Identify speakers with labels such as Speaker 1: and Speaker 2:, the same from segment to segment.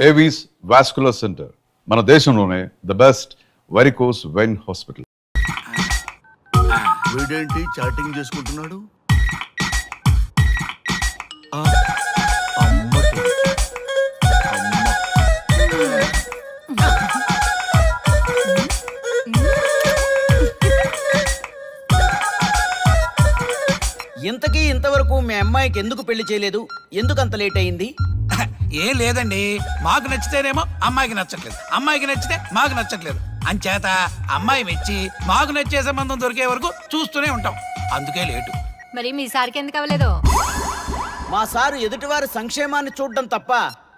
Speaker 1: Avis vascular centre, మన దేశంలోనే the best varicose vein hospital.
Speaker 2: వీడేంటి చాటింగ్ చేసుకుంటున్నాడు?
Speaker 3: ఇంతకీ ఇంతవరకు మీ అమ్మాయికి ఎందుకు పెళ్లి చేయలేదు? ఎందుకు అంత లేట్ అయింది?
Speaker 4: ఏం లేదండి, మాకు నచ్చితేనేమో అమ్మాయికి నచ్చట్లేదు, అమ్మాయికి నచ్చితే మాకు నచ్చట్లేదు. అంచేత అమ్మాయి మెచ్చి మాకు నచ్చే సంబంధం దొరికే వరకు చూస్తూనే ఉంటాం. అందుకే లేటు.
Speaker 5: మరి మీ సార్కి ఎందుకు అవ్వలేదు?
Speaker 3: మా సారు ఎదుటివారి సంక్షేమాన్ని చూడడం తప్ప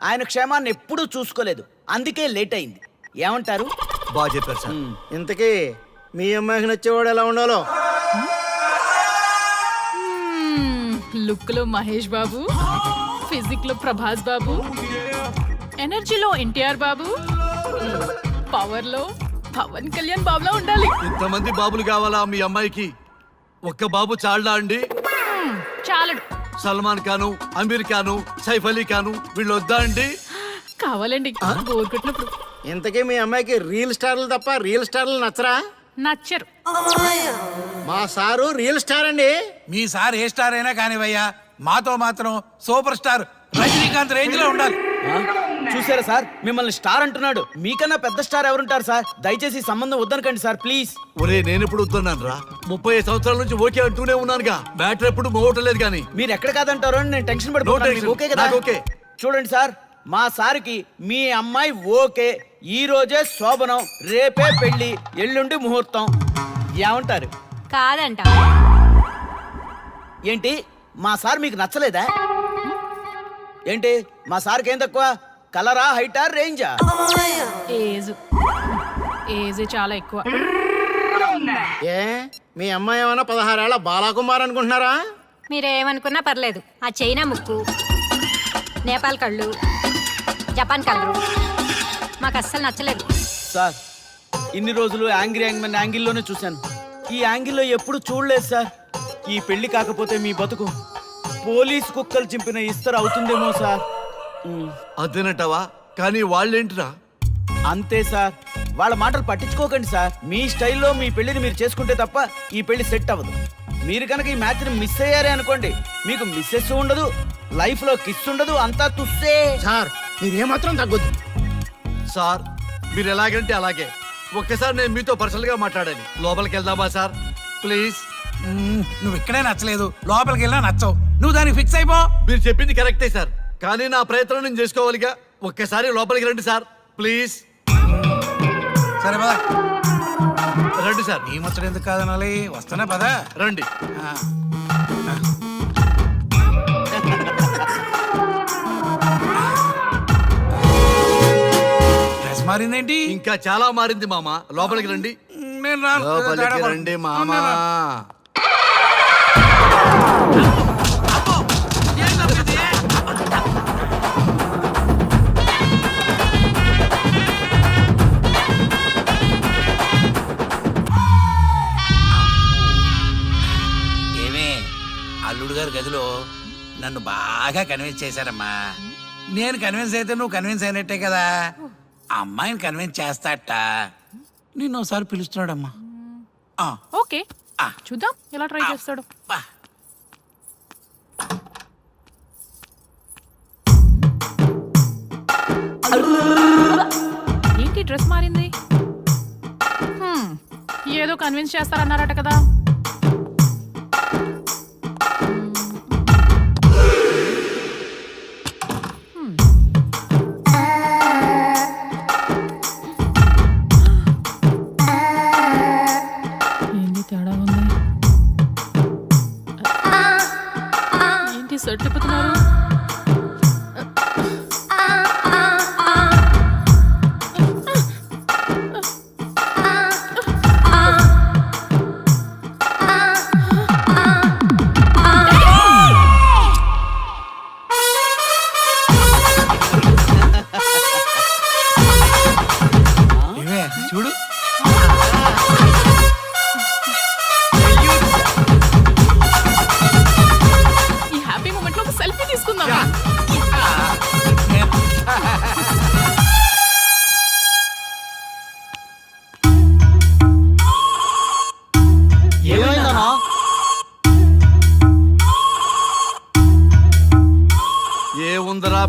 Speaker 3: ఆయన క్షేమాన్ని ఎప్పుడూ చూసుకోలేదు. అందుకే లేట్ అయింది. ఏమంటారు?
Speaker 2: బాగా చెప్పారు సార్.
Speaker 6: ఇంతకీ మీ అమ్మాయికి నచ్చేవాడు ఎలా ఉండాలో?
Speaker 7: లుక్ లో మహేష్ బాబు, ఫిజిక్ లో ప్రభాస్ బాబు, ఎనర్జీలో ఎన్టీఆర్ బాబు, పవర్ లో పవన్ కళ్యాణ్ బాబులా ఉండాలి.
Speaker 2: ఇంతమంది బాబులు కావాలా మీ అమ్మాయికి? ఒక్క బాబు చాళ్ళా అండి?
Speaker 7: చాలడు.
Speaker 2: సల్మాన్ ఖాను, అమీర్ ఖాను, సైఫ్ అలీ ఖాను వీళ్ళు వద్దా అండి?
Speaker 7: కావాలండి బోర్ కొట్టినప్పుడు.
Speaker 6: ఇంతకీ మీ అమ్మాయికి రియల్ స్టార్లు తప్ప రియల్ స్టార్లు నచ్చరా?
Speaker 7: నచ్చరు.
Speaker 6: మా సారు రియల్ స్టార్ అండి.
Speaker 4: మీ సార్ ఏ స్టార్ అయినా కానివయ్యా, మాతో మాత్రం సూపర్ స్టార్ రజనీకాంత్ రేంజ్ లో ఉండాలి.
Speaker 3: చూసారా సార్, మిమ్మల్ని స్టార్ అంటున్నాడు. మీకన్నా పెద్ద స్టార్ ఎవరుంటారు సార్? దయచేసి ఈ సంబంధం వద్దనకండి సార్, ప్లీజ్.
Speaker 2: ఒరే నేను ఎప్పుడు వస్తున్నాను రా? 35 సంవత్సరాల నుంచి ఓకే అంటూనే ఉన్నానుగా. బ్యాటరీ ఎప్పుడు మోగటలేదు కానీ.
Speaker 3: మీరు ఎక్కడ కాదంటారో అని నేను టెన్షన్ పడిపోతాను. ఓకే కదా?
Speaker 2: ఓకే.
Speaker 3: చూడండి సార్, మా సార్కి మీ అమ్మాయి ఓకే. ఈ రోజే శోభనం, రేపే పెళ్లి, ఎల్లుండి ముహూర్తం. ఏమంటారు?
Speaker 5: కాదంట.
Speaker 3: ఏంటి, మా సార్ మీకు నచ్చలేదా? ఏంటి, మా సార్కి ఏం తక్కువ? కలరా, హైటా, రేంజా?
Speaker 7: ఏజ్ చాలా ఎక్కువ.
Speaker 6: ఏ మీ అమ్మాయి ఏమైనా 16 ఏళ్ల బాలాకుమార్ అనుకుంటున్నారా?
Speaker 5: మీరేమనుకున్నా పర్లేదు. ఆ చైనా ముక్కు, నేపాల్ కళ్ళు, జపాన్ కలరు మాకు అస్సలు నచ్చలేదు.
Speaker 3: సార్, ఇన్ని రోజులు యాంగ్రీ యాంగ్మెన్ యాంగిల్లోనే చూశాను. ఈ యాంగిల్లో ఎప్పుడు చూడలేదు సార్. ఈ పెళ్లి కాకపోతే మీ బతుకు పోలీస్ కుక్కలు చింపిన ఇస్తరు అవుతుందేమో సార్.
Speaker 2: అదేనటవా? కానీ వాళ్ళేంటిరా?
Speaker 3: అంతే సార్, వాళ్ళ మాటలు పట్టించుకోకండి సార్. మీ స్టైల్లో మీ పెళ్లిని మీరు చేసుకుంటే తప్ప ఈ పెళ్లి సెట్ అవ్వదు. మీరు కనుక ఈ మ్యాచ్ని మిస్ అయ్యారే అనుకోండి, మీకు మిస్సెస్ ఉండదు, లైఫ్ లో కిస్ ఉండదు, అంతా తుస్సే.
Speaker 6: సార్ మీరేమాత్రం తగ్గొద్దు.
Speaker 2: సార్ మీరు ఎలాగంటే అలాగే. ఒక్కసారి నేను మీతో పర్సనల్ గా మాట్లాడాలి. లోపలికి వెళ్దామా సార్? ప్లీజ్.
Speaker 4: నువ్వు ఇక్కడే నచ్చలేదు, లోపలికి వెళ్ళినా నచ్చవు. నువ్వు దానికి ఫిక్స్ అయిపో.
Speaker 2: మీరు చెప్పింది కరెక్టే సార్, కానీ నా ప్రయత్నం నేను చేసుకోవాలిగా. ఒక్కసారి లోపలికి రండి సార్, ప్లీజ్.
Speaker 4: సరే పదా,
Speaker 2: రండి సార్.
Speaker 4: ఈ ముచ్చట ఎందుకు కాదనాలి? వస్తానే పదా,
Speaker 2: రండి.
Speaker 4: డ్రెస్ మారిందేంటి?
Speaker 2: ఇంకా చాలా మారింది మామ. లోపలికి రండి.
Speaker 4: నేను రాను.
Speaker 2: లోపలికి రండి మామ.
Speaker 4: ఏమే, అల్లుడు గారి గదిలో నన్ను బాగా కన్విన్స్ చేశారమ్మా. నేను కన్విన్స్ అయితే నువ్వు కన్విన్స్ అయినట్టే కదా. ఆ అమ్మాయిని కన్విన్స్ చేస్తాట. నిన్ను ఒకసారి పిలుస్తున్నాడమ్మా.
Speaker 7: ఓకే, చూద్దాం ఎలా ట్రై చేస్తాడు. ఏంటి డ్రెస్ మారింది? ఏదో కన్విన్స్ చేస్తారన్నారట కదా. ఏంటి తేడా ఉంది? ఏంటి సర్టిపోతున్నారు?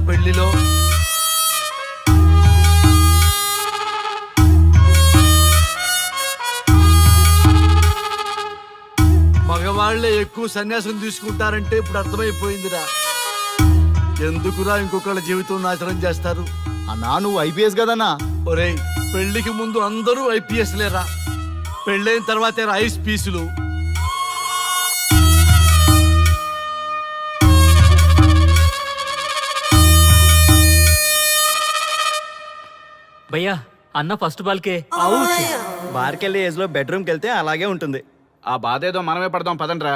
Speaker 2: పెళ్లిలో మగవాళ్లే ఎక్కువ సన్యాసం తీసుకుంటారంటే ఇప్పుడు అర్థమైపోయిందిరా. ఎందుకురా ఇంకొకళ్ళ జీవితం నాశనం చేస్తారు?
Speaker 3: అన్నా నువ్వు ఐపీఎస్ కదన్నా.
Speaker 2: ఒరేయ్, పెళ్లికి ముందు అందరూ ఐపీఎస్ లేరా, పెళ్ళైన తర్వాతే ఐస్ పీసులు.
Speaker 8: భయ్యా అన్న ఫస్ట్ బాల్కే
Speaker 3: బార్కెళ్ళి ఏజ్ లో బెడ్రూమ్కి వెళ్తే అలాగే ఉంటుంది. ఆ బాధ ఏదో మనమే పడదాం పదండ్రా.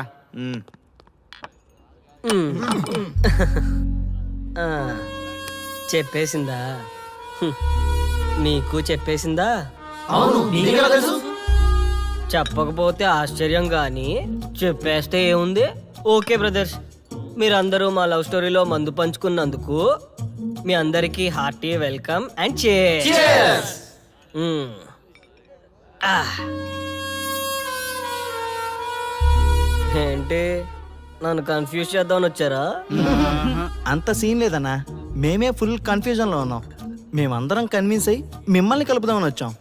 Speaker 9: చెప్పేసిందా? నీకు చెప్పేసిందా? చెప్పకపోతే ఆశ్చర్యం గాని చెప్పేస్తే ఏముంది? ఓకే బ్రదర్స్, మీరందరూ మా లవ్ స్టోరీలో మందు పంచుకున్నందుకు మీ అందరికీ హార్టీ వెల్కమ్ అండ్ cheers. ఏంటి నన్ను కన్ఫ్యూజ్ చేద్దామని వచ్చారా?
Speaker 3: అంత సీన్ లేదన్నా, మేమే ఫుల్ కన్ఫ్యూజన్ లో ఉన్నాం. మేమందరం కన్విన్స్ అయ్యి మిమ్మల్ని కలుపుదామని వచ్చాం.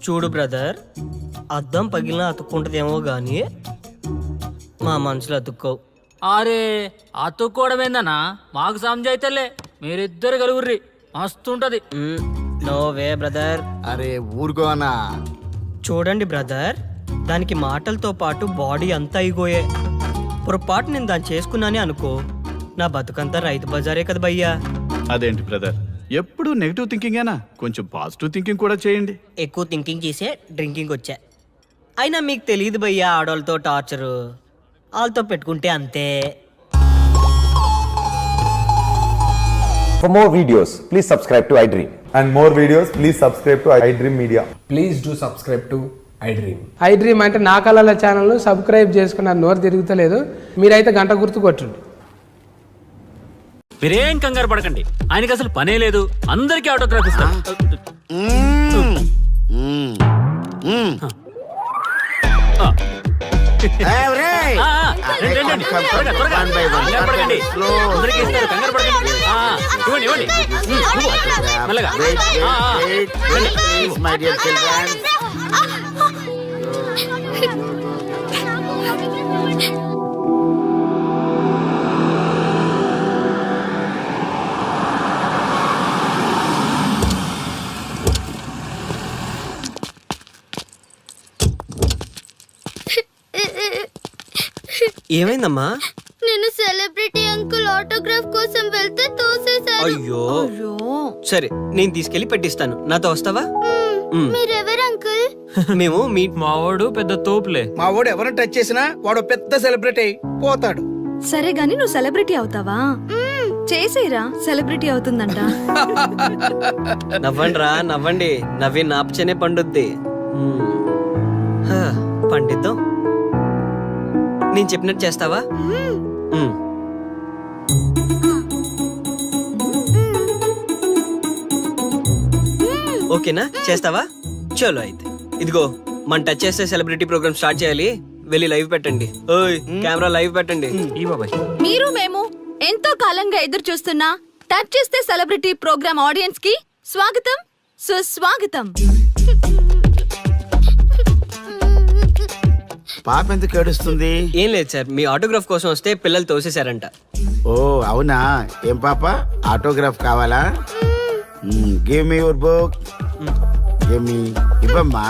Speaker 9: చూడు బ్రదర్, అద్దం పగిలినా అతుక్కుంటదేమో గాని మా మనసులో అతుక్కోవు.
Speaker 8: అరే అతుక్కోవడమేందన్నా, మాకు సమజైతేలే, మీరిద్దరు కలుగుర్రి మస్తుంటది.
Speaker 9: No way brother.
Speaker 3: అరే ఊరుకో అన్నా.
Speaker 9: చూడండి బ్రదర్, దానికి మాటలతో పాటు బాడీ అంతా అయిపోయే. పొరపాటు నేను దాన్ని చేసుకున్నానే అనుకో, నా బతుకంతా రైతు బజారే కదా భయ్యా.
Speaker 10: అదేంటి బ్రదర్, ఎప్పుడు నెగిటివ్ థింకింగేనా? కొంచెం పాజిటివ్ థింకింగ్ కూడా చేయండి.
Speaker 9: ఎక్కువ థింకింగ్ చేసే డ్రింకింగ్ వచ్చా. అయినా మీకు తెలియదు భయ్యా ఆడవాళ్ళతో టార్చరు. వాళ్ళతో పెట్టుకుంటే అంతే.
Speaker 11: For more videos, please subscribe to iDream.
Speaker 12: And more videos, please subscribe to iDream Media.
Speaker 11: Please do subscribe to iDream.
Speaker 13: iDream అంటే నా కళల ఛానల్ సబ్స్క్రైబ్ చేసుకున్న నోరు తిరుగుతలేదు. మీరైతే గంట గుర్తు కొట్టండి.
Speaker 8: మీరేం కంగారు పడకండి, ఆయనకి అసలు పనే లేదు, అందరికీ ఆటోగ్రాఫ్ ఇస్తాం.
Speaker 9: ఏమైందమ్మా?
Speaker 5: నేను సెలబ్రిటీ అంకుల్ ఆటోగ్రాఫ్ కోసం వెళ్తే తోసేశారు.
Speaker 9: అయ్యో, సరే నేను తీసుకెళ్లి పెట్టిస్తాను. నాతో వస్తావా?
Speaker 5: మీరెవరు అంకుల్?
Speaker 9: మేము మీ
Speaker 8: మావాడు పెద్ద తోపులే.
Speaker 3: మా వాడు ఎవరిని టచ్ చేసినా వాడు పెద్ద సెలబ్రిటీ అయి పోతాడు.
Speaker 5: సరే గాని నువ్వు సెలబ్రిటీ అవుతావా? చేసేరా, సెలబ్రిటీ అవుతుందంట.
Speaker 9: నవ్వండిరా నవ్వండి, నవ్వి నాపచనే పండుద్ది. పండిద్దాం. నేను చెప్పినట్టు చేస్తావా? ఓకేనా, చేస్తావా? చలో అయితే ఇదిగో, మన టచ్ చేస్తే సెలబ్రిటీ ప్రోగ్రామ్ స్టార్ట్ చేయాలి. వెళ్ళి లైవ్ పెట్టండి. ఓయ్ కెమెరా లైవ్ పెట్టండి.
Speaker 8: ఈ బాబాయ్,
Speaker 5: మీరు మేము ఎంతో కాలంగా ఎదురు చూస్తున్నా టచ్ చేస్తే సెలబ్రిటీ ప్రోగ్రామ్ ఆడియన్స్ కి స్వాగతం, సుస్వాగతం.
Speaker 3: పాప ఎందుకు ఏడుస్తుంది?
Speaker 9: ఏం లేదు సార్, మీ ఆటోగ్రాఫ్ కోసం వస్తే పిల్లలు తోసేశారంట.
Speaker 3: ఓ అవునా? ఏం పాప, ఆటోగ్రాఫ్ కావాలా? Give me your book. Give me. ఇవ్వమ్మా.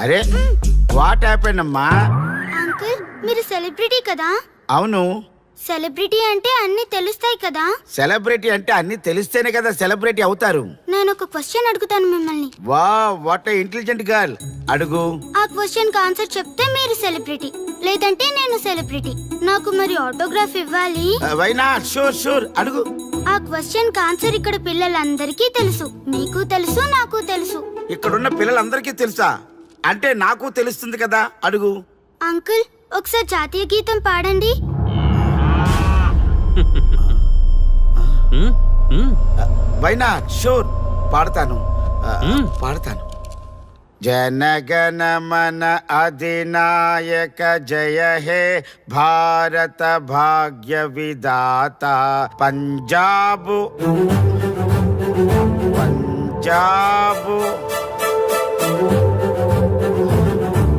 Speaker 3: అరే వాట్ హ్యాపెండ్ అమ్మా?
Speaker 5: అంకుల్ మీరు సెలబ్రిటీ కదా?
Speaker 3: అవును.
Speaker 5: సెలబ్రిటీ అంటే అన్ని తెలుస్తాయి కదా?
Speaker 3: సెలబ్రిటీ అంటే అన్ని తెలిస్తేనే కదా సెలబ్రిటీ అవుతారు.
Speaker 5: నేను ఒక క్వశ్చన్ అడుగుతాను మిమ్మల్ని.
Speaker 3: వా వాట్ ఏ ఇంటెలిజెంట్ గర్ల్. అడుగు.
Speaker 5: ఆ క్వశ్చన్ కి ఆన్సర్ చెప్తే మీరు సెలబ్రిటీ, లేదంటే నేను సెలబ్రిటీ. నాకు మరి ఆటోగ్రాఫ్ ఇవ్వాలి.
Speaker 3: Why not? షూర్ షూర్, అడుగు.
Speaker 5: ఆ క్వశ్చన్ కి ఆన్సర్ ఇక్కడ పిల్లలందరికీ తెలుసు, నీకు తెలుసు, నాకు తెలుసు.
Speaker 3: ఇక్కడున్న పిల్లలందరికీ తెలుసా? అంటే నాకు తెలుస్తుంది కదా. అడుగు.
Speaker 5: అంకుల్ ఒకసారి జాతీయ గీతం పాడండి.
Speaker 3: Why not? షూర్, పాడతాను. పాడతాను. జనగణ మన అధినాయక జయ హే భారత భాగ్య విధాత Punjab Punjab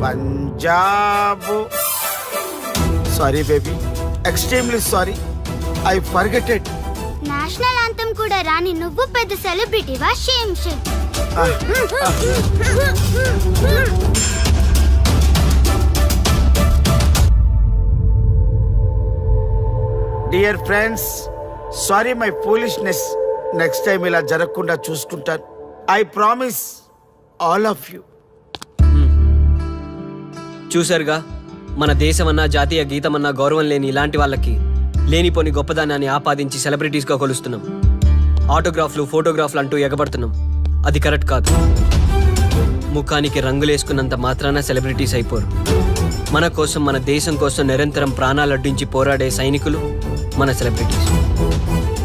Speaker 3: Punjab sorry baby, extremely sorry, I forgetted.
Speaker 5: National anthem కూడా రాని నువ్వు పెద్ద సెలబ్రిటీవా? Shame shame.
Speaker 3: Dear friends, sorry my foolishness. Next time ఇలా జరగకుండా చూసుకుంటాను. I promise all of you.
Speaker 9: చూశారుగా, మన దేశమన్నా జాతీయ గీతమన్నా గౌరవం లేని ఇలాంటి వాళ్ళకి లేనిపోని గొప్పదానాన్ని ఆపాదించి సెలబ్రిటీస్గా కొలుస్తున్నాం. ఆటోగ్రాఫ్లు, ఫోటోగ్రాఫ్లు అంటూ ఎగబడుతున్నాం. అది కరెక్ట్ కాదు. ముఖానికి రంగులేసుకున్నంత మాత్రాన సెలబ్రిటీస్ అయిపోరు. మన కోసం, మన దేశం కోసం నిరంతరం ప్రాణాలు అడ్డించి పోరాడే సైనికులు మన సెలబ్రిటీస్.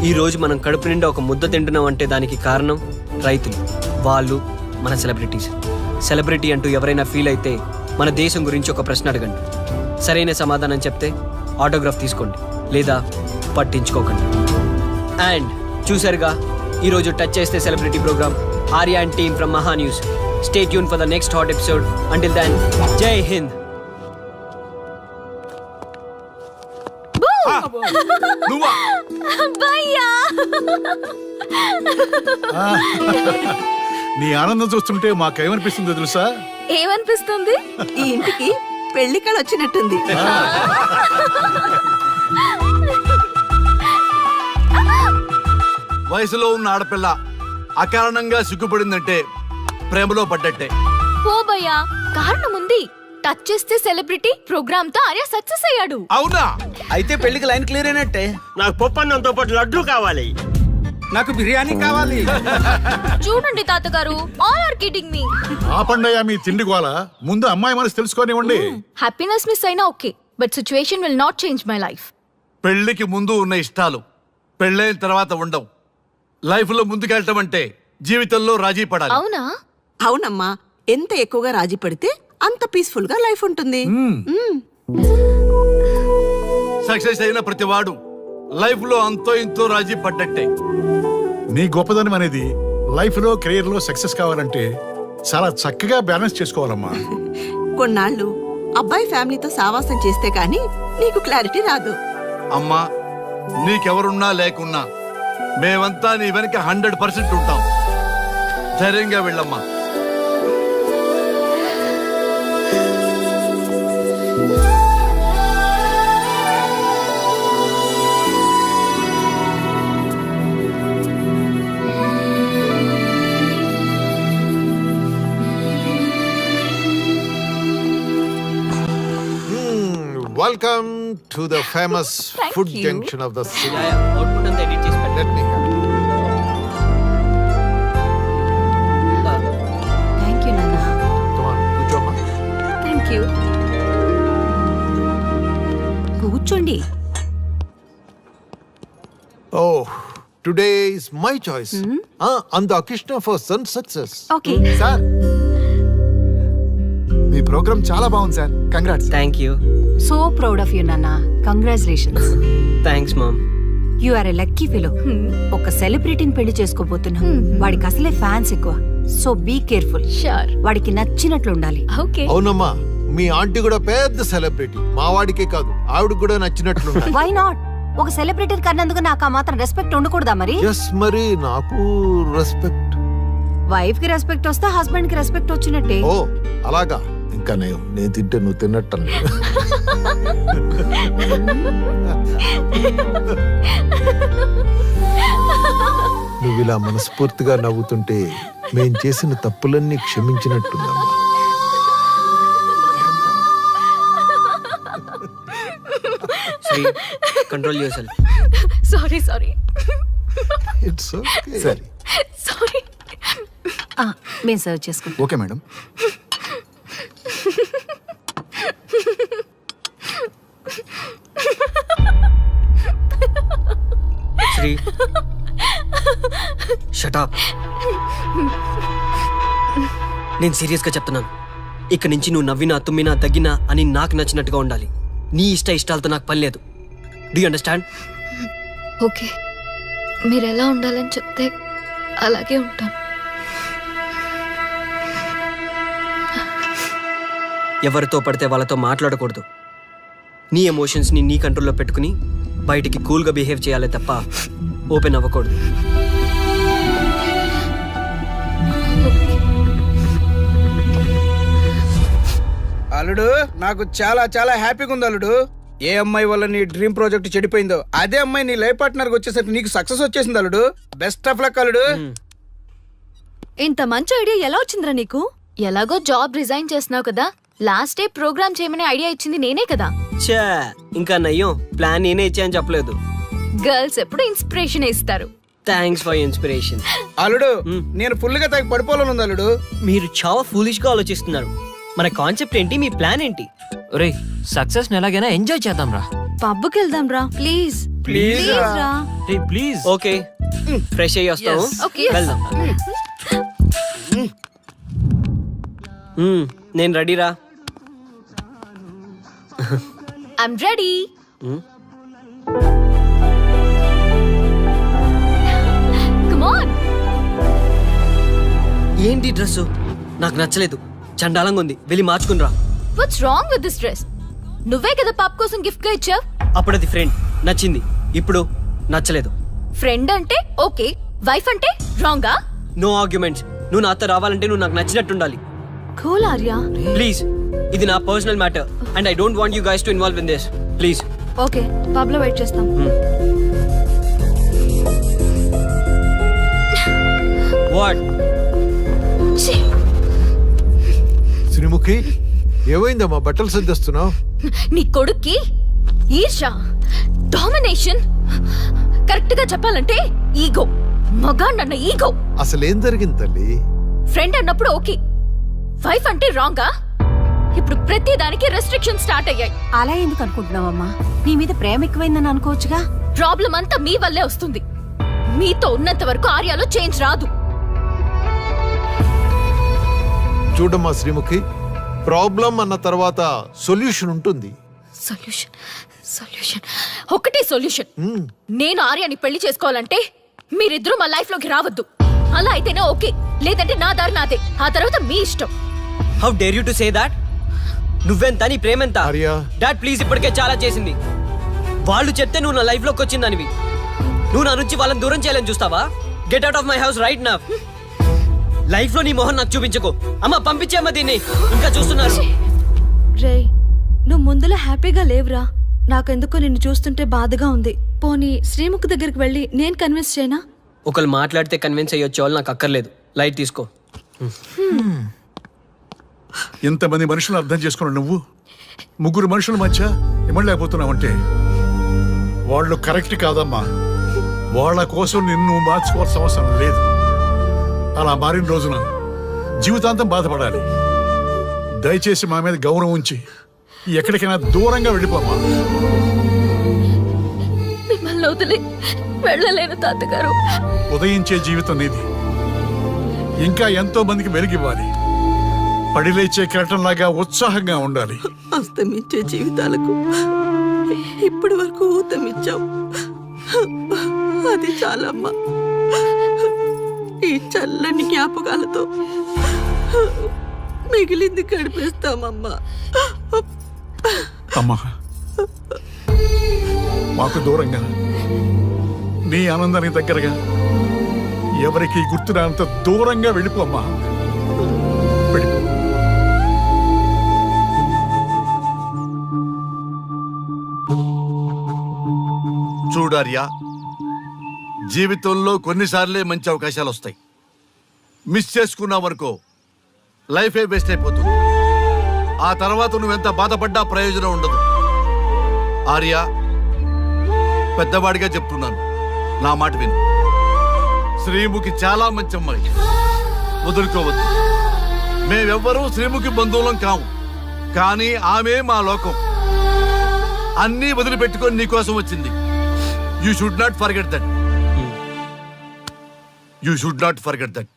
Speaker 9: ఈరోజు మనం కడుపు నిండా ఒక ముద్ద తింటున్నాం అంటే దానికి కారణం రైతులు. వాళ్ళు మన సెలబ్రిటీస్. సెలబ్రిటీ అంటూ ఎవరైనా ఫీల్ అయితే మన దేశం గురించి ఒక ప్రశ్న అడగండి. సరైన సమాధానం చెప్తే ఆటోగ్రాఫ్ తీసుకోండి, లేదా పట్టించుకోకండి. అండ్ చూసారుగా, ఈరోజు టచ్ చేస్తే celebrity programme Arya and team from Maha news. Stay tune for the next hot episode. Until then, జై హింద్.
Speaker 10: నీ ఆనందం చూస్తుంటే మాకేమనిపిస్తుందో తెలుసా?
Speaker 5: ఏమనిపిస్తుంది?
Speaker 7: ఈ ఇంటికి పెళ్లి కళ వచ్చినట్టుంది.
Speaker 2: వయసులో ఉన్న ఆడపిల్ల అకారణంగా సిగ్గుపడిందంటే ప్రేమలో పడ్డట్టే.
Speaker 5: ఓ భయ్యా, కారణం ఉంది. టచ్ చేస్తే సెలబ్రిటీ ప్రోగ్రామ్ తో ఆర్య సక్సెస్ అయ్యాడు.
Speaker 2: అవునా?
Speaker 3: అయితే పెళ్లికి లైన్ క్లియర్ అయినట్టే.
Speaker 8: నాకు పప్పన్నంతో పాటు లడ్డు కావాలి.
Speaker 6: నాకు బిర్యానీ కావాలి.
Speaker 5: చూడండి తాతగారు, ఆల్ ఆర్ కిడింగ్ మీ.
Speaker 10: ఆ పండయ్య మీ తిండి గోల ముందు అమ్మాయి మనసు తెలుసుకోనివ్వండి.
Speaker 5: హ్యాపీనెస్ మిస్ అయినా okay, but situation will not change my life.
Speaker 2: పెళ్లికి ముందు ఉన్న ఇష్టాలు పెళ్ళైన తర్వాత ఉండవు. లైఫ్ లో ముందుకెళ్ళటం అంటే జీవితంలో రాజీ పడాలి.
Speaker 5: అవునా?
Speaker 7: అవునమ్మా, ఎంత ఎక్కువగా రాజీ పడితే అంత పీస్ఫుల్ గా లైఫ్ ఉంటుంది.
Speaker 2: సక్సెస్ అయిన ప్రతివాడు లైఫ్ లో అంతో ఇంతో రాజీ పడ్డట్టే.
Speaker 10: నీ గొప్పదనం అనేది లైఫ్ లో, కెరీర్ లో సక్సెస్ కావాలంటే చాలా చక్కగా బ్యాలెన్స్ చేసుకోవాలమ్మా.
Speaker 7: కొన్నాళ్ళు అబ్బాయి ఫ్యామిలీతో సావాసం చేస్తే కానీ నీకు క్లారిటీ రాదు.
Speaker 2: అమ్మా, నీకెవరున్నా లేకున్నా మేమంతా నీ వెనక 100% ఉంటాం. ధైర్యంగా వెళ్ళమ్మా.
Speaker 6: Welcome to the famous food
Speaker 5: you.
Speaker 6: junction of the city.
Speaker 9: Output అంతా ఎడిట్ చేసి పెట్టండి.
Speaker 6: Let me have it.
Speaker 7: Thank you నాన్న.
Speaker 6: Come on, కూర్చోమ్మా.
Speaker 5: Thank you.
Speaker 7: కూర్చోండి.
Speaker 6: Oh, today is my choice. And the occasion for son's success.
Speaker 7: Okay.
Speaker 6: Sir, మీ programme చాలా బాగుంది సార్. Congrats.
Speaker 9: Thank you.
Speaker 7: So proud of you నాన్న. Congratulations.
Speaker 9: Thanks ma'am.
Speaker 7: You are a lucky fellow. ఒక సెలబ్రిటీని పెళ్లి చేసుకోబోతున్నావు. వాడికి అసలే ఫ్యాన్స్ ఎక్కువ. So be careful.
Speaker 5: షూర్.
Speaker 7: వాడికి నచ్చినట్లు ఉండాలి.
Speaker 5: ఓకే.
Speaker 6: అవునమ్మా, మీ ఆంటీ కూడా పెద్ద సెలబ్రిటీ. మా వాడికే కాదు, ఆవిడకి కూడా నచ్చినట్లు.
Speaker 7: Why not? ఒక సెలబ్రిటీ కన్నందుకు నాకు ఆ మాత్రం రెస్పెక్ట్ ఉండకూడదా మరి?
Speaker 6: ఎస్, మరి నాకు రెస్పెక్ట్.
Speaker 7: వైఫ్ కి రెస్పెక్ట్ వస్తే హస్బెండ్ కి రెస్పెక్ట్ వచ్చినట్టే.
Speaker 6: ఓ అలాగా. ఇంకా నేను తింటే నువ్వు తిన్నట్టు. నువ్వు ఇలా మనస్ఫూర్తిగా నవ్వుతుంటే మేం చేసిన తప్పులన్నీ క్షమించినట్టుందమ్మా.
Speaker 9: Sri, control your
Speaker 5: sorry sorry
Speaker 6: it's okay. సరే,
Speaker 5: సారీ.
Speaker 7: మేము సర్వ్ చేసుకుంటాం.
Speaker 6: Okay madam.
Speaker 9: Sri, shut up. నేను సీరియస్గా చెప్తున్నాను. ఇక్కడి నుంచి నువ్వు నవ్వినా, తుమ్మినా, తగ్గినా అని నాకు నచ్చినట్టుగా ఉండాలి. నీ ఇష్టాలతో నాకు పని లేదు. Do you understand?
Speaker 5: ఓకే, మీరు ఎలా ఉండాలని చెప్తే అలాగే ఉంటాను.
Speaker 9: ఎవరితో పడితే వాళ్ళతో మాట్లాడకూడదు. నీ ఎమోషన్స్ని నీ కంట్రోల్లో పెట్టుకుని బయటికి కూల్గా బిహేవ్ చేయాలి తప్ప ఓపెన్ అవ్వకూడదు.
Speaker 3: అల్లుడు నాకు చాలా చాలా హ్యాపీగా ఉంది అల్లుడు. ఏ అమ్మాయి వల్ల నీ డ్రీమ్ ప్రాజెక్ట్ చెడిపోయిందో అదే అమ్మాయి నీ లైఫ్ పార్ట్నర్ వచ్చేసరికి నీకు సక్సెస్ వచ్చేసింది అల్లుడు. బెస్ట్ ఆఫ్ లక్ అల్లుడు.
Speaker 5: ఇంత మంచి ఐడియా ఎలా వచ్చిందిరా నీకు?
Speaker 7: ఎలాగో జాబ్ రిజైన్ చేస్తున్నావు కదా, లాస్ట్ డే ప్రోగ్రామ్ చేయమనే ఐడియా ఇచ్చింది నేనే కదా.
Speaker 9: చా ఇంకా నయ్యం, ప్లాన్ నేనే ఇచ్చాయని చెప్పలేదు.
Speaker 5: గర్ల్స్ ఎప్పుడు ఇన్స్పిరేషన్ ఇస్తారు.
Speaker 9: Thanks for inspiration.
Speaker 3: అల్లుడు నేను ఫుల్ గా తగ్గి పడిపోవాలని ఉంది అల్లుడు.
Speaker 9: మీరు చాలా ఫూలిష్ గా ఆలోచిస్తున్నారు. మన కాన్సెప్ట్ ఏంటి, మీ ప్లాన్ ఏంటి?
Speaker 8: రే సక్సెస్ ఎలాగైనా ఎంజాయ్ చేద్దాం రా.
Speaker 5: పబ్కి వెళ్దాం రా ప్లీజ్.
Speaker 3: ప్లీజ్
Speaker 5: రా.
Speaker 8: రే ప్లీజ్.
Speaker 9: ఓకే ఫ్రెష్ అయ్యి వస్తాము.
Speaker 5: Okay.
Speaker 9: వెళ్దాం. నేను రెడీరా.
Speaker 5: I'm ready. Come on.
Speaker 9: ఏంటి డ్రెస్ నాకు నచ్చలేదు, చండాలంగా ఉంది, వెళ్ళి మార్చుకునిరా.
Speaker 5: What's wrong with this dress? నువ్వే కదా పాప కోసం గిఫ్ట్ గా ఇచ్చావ్.
Speaker 9: అప్పుడు అది ఫ్రెండ్, నచ్చింది. ఇప్పుడు నచ్చలేదు.
Speaker 5: ఫ్రెండ్ అంటే ఓకే, వైఫ్ అంటే రాంగా?
Speaker 9: No arguments. నువ్వు నాతో రావాలంటే నువ్వు నాకు నచ్చినట్టు ఉండాలి.
Speaker 5: కూల్ ఆర్యా.
Speaker 9: ప్లీజ్, ఇది నా personal matter and I don't want you guys to involve in this. Please.
Speaker 5: Okay pub లో వెయిట్ చేస్తాం.
Speaker 9: వాట్?
Speaker 6: శ్రీముఖి ఏమైందమ్మా, బట్టలు సర్దిస్తున్నావు?
Speaker 5: నీ కొడుక్కి ఈర్ష, డామినేషన్, కరెక్ట్ గా చెప్పాలంటే ఈగో. మగాండన్న ఈగో.
Speaker 6: అసలేం జరిగింది తల్లి?
Speaker 5: ఫ్రెండ్ అన్నప్పుడు ఓకే, వైఫ్ అంటే రాంగా? ఇప్పుడు ప్రతి దానికి రెస్ట్రిక్షన్ స్టార్ట్ అయ్యాయి.
Speaker 7: అలా ఎందుకు అనుకుంటున్నావమ్మా? నీ మీద ప్రేమ ఎక్కువైందని అనుకోవచ్చుగా.
Speaker 5: ప్రాబ్లం అంతా మీ వల్లే వస్తుంది. మీతో ఉన్నంత వరకు ఆర్యాలో చేంజ్ రాదు.
Speaker 6: చూడమ్మా శ్రీముఖి, ప్రాబ్లం అన్న తర్వాత సొల్యూషన్ ఉంటుంది.
Speaker 5: సొల్యూషన్ సొల్యూషన్ ఒకటే సొల్యూషన్. నేను ఆర్యాని పెళ్లి చేసుకోవాలంటే మీరిద్దరూ మా లైఫ్ లోకి రావద్దు. అలా అయితేనే ఓకే, లేదంటే నా దారి నాదే. ఆ తర్వాత మీ ఇష్టం.
Speaker 9: How dare you to say that? నువ్వెంత, నీ ప్రేమెంత?
Speaker 6: ఆర్యా.
Speaker 9: డాడ్ ప్లీజ్, ఇప్పటికే చాలా చేసింది. వాళ్ళు చెప్తే నువ్వు నా లైఫ్ లోకి వచ్చిందనివి. నువ్వు నా నుంచి వాళ్ళని దూరం చేయాలని చూస్తావా? Get out of my house right now. Life లో నీ మొహం నాకు చూపించకు. అమ్మ పంపించేమ్మ దీన్ని, ఇంకా చూస్తున్నారు.
Speaker 5: రే నువ్వు ముందులో హ్యాపీగా లేవురా. నాకెందుకో నిన్ను చూస్తుంటే బాధగా ఉంది. పోనీ శ్రీముఖ్ దగ్గరికి వెళ్ళి నేను కన్విన్స్ చేయనా?
Speaker 9: ఒకళ్ళు మాట్లాడితే కన్విన్స్ అయ్యొచ్చే వాళ్ళు నాకు అక్కర్లేదు. లైట్ తీసుకో.
Speaker 10: ఇంతమంది మనుషులను అర్థం చేసుకున్న నువ్వు ముగ్గురు మనుషుల మధ్య ఇమ్మలేకపోతున్నావంటే వాళ్ళు కరెక్ట్ కాదమ్మా. వాళ్ళ కోసం నిన్ను మార్చుకోవాల్సిన అవసరం లేదు. అలా మారిన రోజున జీవితాంతం బాధపడాలి. దయచేసి మా మీద గౌరవం ఉంచి ఎక్కడికైనా దూరంగా వెళ్ళిపోమ్మా.
Speaker 5: మిమ్మల్ని వదిలి వెళ్ళలేను తాతగారు.
Speaker 10: ఉదయించే జీవితం నీది. ఇంకా ఎంతో మందికి వెలిగివ్వాలి. పడిలేచే కెరటంలాగా ఉత్సాహంగా ఉండాలి.
Speaker 7: అస్తమించే జీవితాలకు ఇప్పటి వరకు ఊతమిచ్చాం. అది చాలమ్మా. ఈ చల్లని జ్ఞాపకాలతో మిగిలింది గడిపేస్తామమ్మా.
Speaker 10: అమ్మా, మాకు దూరంగా నీ ఆనందానికి దగ్గరగా ఎవరికి గుర్తురానంత దూరంగా వెళ్ళిపోమ్మా. వెళ్ళిపో.
Speaker 2: చూడార్యా, జీవితంలో కొన్నిసార్లే మంచి అవకాశాలు వస్తాయి. మిస్ చేసుకున్నావనుకో లైఫే వేస్ట్ అయిపోతుంది. ఆ తర్వాత నువ్వెంత బాధపడ్డా ప్రయోజనం ఉండదు. ఆర్యా, పెద్దవాడిగా చెప్తున్నాను, నా మాట విను. శ్రీముఖి చాలా మంచి అమ్మాయి, వదులుకోవద్దు. మేమెవ్వరూ శ్రీముఖి బంధువులం కాము, కానీ ఆమె మా లోకం. అన్నీ వదిలిపెట్టుకొని నీకోసం వచ్చింది. You should not forget that. You should not forget that.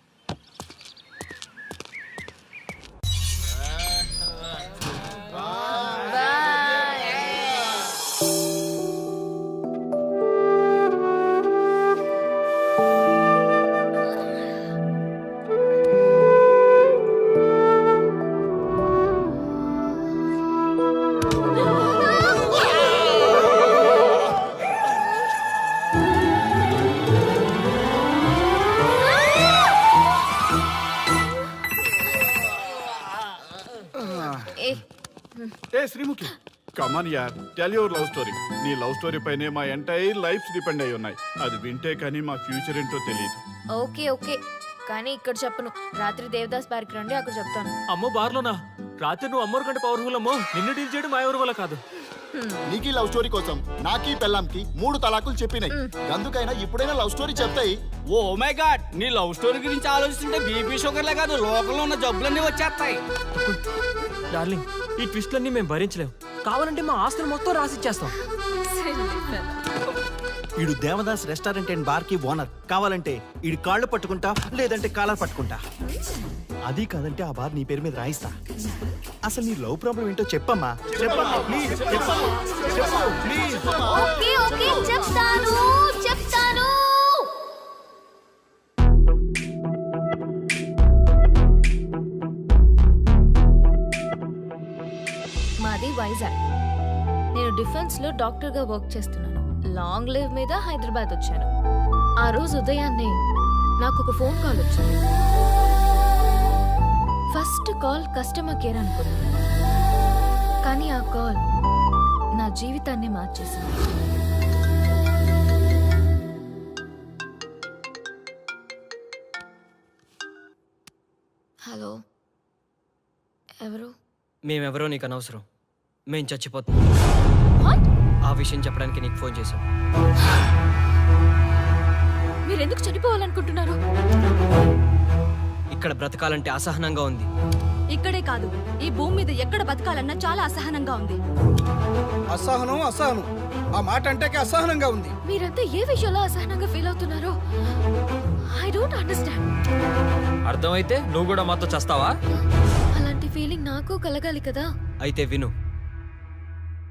Speaker 10: ఏ శ్రీముఖి కమాన్ యార్ టెల్ యువర్ లవ్ స్టోరీ. నీ లవ్ స్టోరీ పైనే మా ఎంటైర్ లైఫ్ డిపెండ్ అయి ఉన్నాయి. అది వింటే కానీ మా ఫ్యూచర్ ఏంటో తెలియదు.
Speaker 5: ఓకే ఓకే, కానీ ఇక్కడ చెప్పను. రాత్రి దేవదాస్ బార్కి రండి, అక్కడ చెప్తాను.
Speaker 8: అమ్మో బార్లోనా? రాత్రి నువ్వు అమ్మోరు కంటే పవర్ఫుల్ అమ్మో. నిన్ను డీల్ చేయడం మా ఎవరి వల్ల కాదు.
Speaker 2: నీకీ లవ్ స్టోరీ కోసం నాకీ పెళ్ళాంకి 3 తలాకులు చెప్పినాయి. అందుకైనా ఇప్పుడైనా లవ్ స్టోరీ చెప్తాయి.
Speaker 3: ఓ మై గాడ్, నీ లవ్ స్టోరీ గురించి ఆలోచిస్తుంటే బీపీ షుగర్లే కాదు లోకంలో ఉన్న జబ్బులన్నీ వచ్చేస్తాయి.
Speaker 8: డార్లింగ్, ఈ ట్విస్ట్లన్నీ మేము భరించలేం. కావాలంటే మా ఆస్తులు మొత్తం రాసిచ్చేస్తాం.
Speaker 3: ఈడు దేవదాస్ రెస్టారెంట్ అండ్ బార్ కి ఓనర్. కావాలంటే ఈడు కాళ్ళు పట్టుకుంటా, లేదంటే కాలర్ పట్టుకుంటా. అది కాదంటే ఆ బార్ నీ పేరు మీద రాయిస్తా. అసలు నీ లవ్ ప్రాబ్లం ఏంటో చెప్పమ్మా. చెప్పమ్మా ప్లీజ్, ప్లీజ్.
Speaker 5: ఓకే ఓకే, చెప్తాను చెప్తాను. మాది వైజాగ్. నేను డిఫెన్స్ లో డాక్టర్ గా వర్క్ చేస్తున్నాను. లాంగ్ లివ్ మీద హైదరాబాద్ వచ్చాను. ఆ రోజు ఉదయాన్నే నాకు ఒక ఫోన్ కాల్ వచ్చింది. ఫస్ట్ కాల్ కస్టమర్ కేర్ అనుకున్నాను, కానీ ఆ కాల్ నా జీవితాన్ని మార్చేసింది. హలో, ఎవరు?
Speaker 9: మేమెవరో నీకు అనవసరం. మేం చచ్చిపోతున్నాం.
Speaker 5: What?
Speaker 9: ఆ విషయం చెప్పడానికి నీకు ఫోన్ చేశాం.
Speaker 5: మీరెందుకు చనిపోవాలనుకుంటున్నారు?
Speaker 9: ఇక్కడ బ్రతకాలంటే అసహనంగా ఉంది.
Speaker 5: ఇక్కడే కాదు, ఈ భూమి మీద ఎక్కడ బతకాలన్నా చాలా అసహనంగా ఉంది.
Speaker 3: అసహనం అసహనం, ఆ మాట అంటే అసహనంగా ఉంది.
Speaker 5: మీరంతా ఏ విషయంలో అసహనంగా ఫీల్ అవుతున్నారో ఐ డోంట్ అండర్స్టాండ్.
Speaker 8: అర్థమైతే నువ్వు కూడా మాతో చేస్తావా?
Speaker 5: అలాంటి ఫీలింగ్ నాకు కలగాలి కదా.
Speaker 9: అయితే విను.